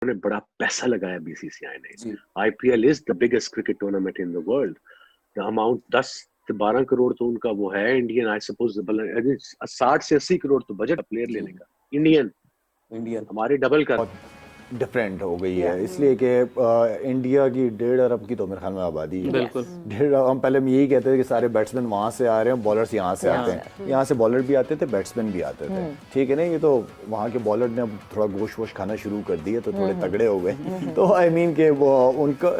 ने बड़ा पैसा लगाया बीसीसीआई ने। जी IPL is the biggest cricket tournament in the world. The amount 10 से 12 करोड़ तो उनका वो है इंडियन, आई सपोज 60 से 80 करोड़ तो बजट प्लेयर लेने का इंडियन। इंडियन हमारे डबल कर डिफरेंट हो गई है इसलिए कि इंडिया की 1.5 अरब की तो मेरे ख्याल में आबादी है। बिल्कुल। 1.5 हम पहले हम यही कहते थे कि सारे बैट्समैन वहाँ से आ रहे हैं, बॉलर्स यहाँ से आते हैं। यहाँ से बॉलर भी आते थे, बैट्समैन भी आते थे, ठीक है ना। ये तो वहाँ के बॉलर ने अब थोड़ा गोश्त वोश खाना शुरू कर दिए तो थोड़े तगड़े हो गए। तो आई मीन के वो उनका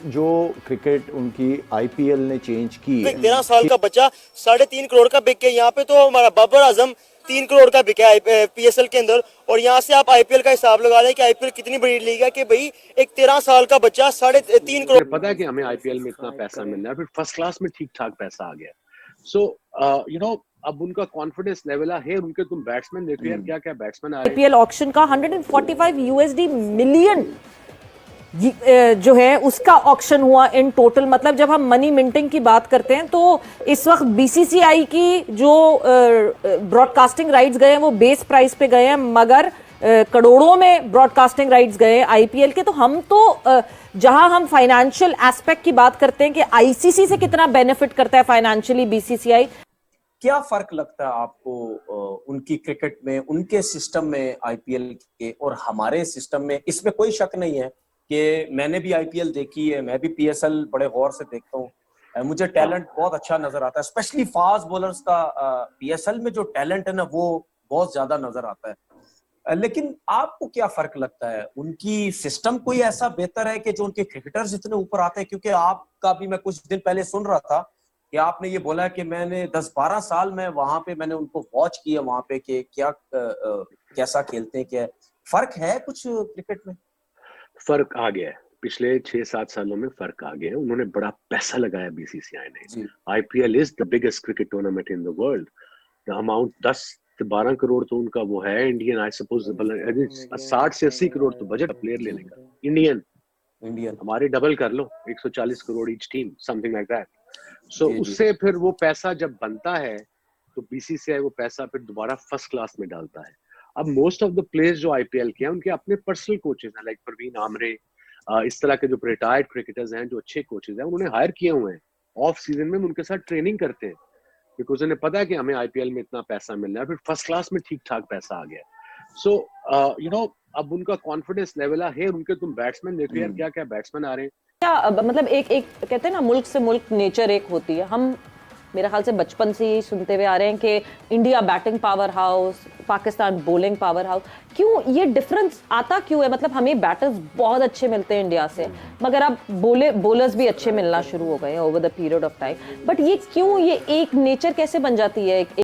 जो क्रिकेट उनकी आईपीएल ने चेंज की। 13 साल का बच्चा 3.5 करोड़ का बिक के यहाँ पे तो हमारा बाबर आजम 3 करोड़ का बिका है पीएसएल के अंदर। और यहाँ से आप आईपीएल का हिसाब लगा लें कि आईपीएल कितनी बड़ी लीग है कि भाई एक 13 साल का बच्चा 3.5 करोड़। पता है कि हमें आईपीएल में इतना पैसा मिल रहा है, फिर फर्स्ट क्लास में ठीक ठाक पैसा आ गया। सो यू नो अब उनका कॉन्फिडेंस लेवल है। उनके तुम बैट्समैन देखो यार, क्या क्या बैट्समैन आ रहे हैं। आईपीएल ऑक्शन का 145 यूएसडी मिलियन जो है उसका ऑक्शन हुआ इन टोटल। मतलब जब हम मनी मिंटिंग की बात करते हैं तो इस वक्त बीसीसीआई की जो ब्रॉडकास्टिंग राइट्स गए हैं वो बेस प्राइस पे गए हैं, मगर करोड़ों में ब्रॉडकास्टिंग राइट्स गए आईपीएल के। तो हम तो जहां हम फाइनेंशियल एस्पेक्ट की बात करते हैं कि आईसीसी से कितना बेनिफिट करता है फाइनेंशियली बीसीसीआई। क्या फर्क लगता है आपको उनकी क्रिकेट में, उनके सिस्टम में आईपीएल के और हमारे सिस्टम में? इसमें कोई शक नहीं है कि मैंने भी आईपीएल देखी है, मैं भी पीएसएल बड़े गौर से देखता हूँ। मुझे टैलेंट बहुत अच्छा नजर आता है, स्पेशली फास्ट बॉलर्स का पीएसएल में जो टैलेंट है ना वो बहुत ज्यादा नजर आता है। लेकिन आपको क्या फर्क लगता है, उनकी सिस्टम कोई ऐसा बेहतर है कि जो उनके क्रिकेटर्स इतने ऊपर आते हैं? क्योंकि आपका भी मैं कुछ दिन पहले सुन रहा था कि आपने ये बोला कि मैंने 10-12 साल में वहां पे मैंने उनको वॉच किया वहां पे कि क्या कैसा खेलते हैं, क्या फर्क है कुछ क्रिकेट में? फर्क आ गया है, पिछले 6-7 सालों में फर्क आ गया है। उन्होंने बड़ा पैसा लगाया बीसीसीआई ने। IPL is the biggest cricket tournament in the world. The amount 10 से 12 करोड़ तो उनका वो है इंडियन, आई सपोज 60 से 80 करोड़ तो बजट प्लेयर लेने का इंडियन। हमारे डबल कर लो, 140 crore each team, something like that. So उससे फिर वो पैसा जब बनता है तो बीसीसीआई वो पैसा फिर दोबारा फर्स्ट क्लास में डालता है। अब मोस्ट ऑफ द प्लेयर्स जो आईपीएल के हैं उनके अपने पर्सनल कोचेज हैं, लाइक परवीन आमरे, इस तरह के जो रिटायर्ड क्रिकेटर्स हैं जो अच्छे कोचेज हैं उन्होंने हायर किए हुए हैं। ऑफ सीजन में उनके साथ ट्रेनिंग करते हैं बिकॉज उन्हें पता है कि हमें आईपीएल में इतना पैसा मिल रहा है, फिर फर्स्ट क्लास में ठीक ठाक पैसा आ गया। सो यू नो अब उनका कॉन्फिडेंस लेवल है। उनके तुम बैट्समैन देखो यार, क्या क्या बैट्समैन आ रहे हैं। क्या मतलब एक कहते हैं ना मुल्क से मुल्क नेचर एक होती है। हम मेरे ख्याल से बचपन से ही सुनते हुए आ रहे हैं कि India batting power house, Pakistan bowling power house. क्यों ये डिफरेंस आता क्यों है? मतलब हमें बैटर्स बहुत अच्छे मिलते हैं इंडिया से, मगर अब बॉलर्स भी अच्छे मिलना शुरू हो गए over the period of time. But ये क्यों, ये एक नेचर कैसे बन जाती है?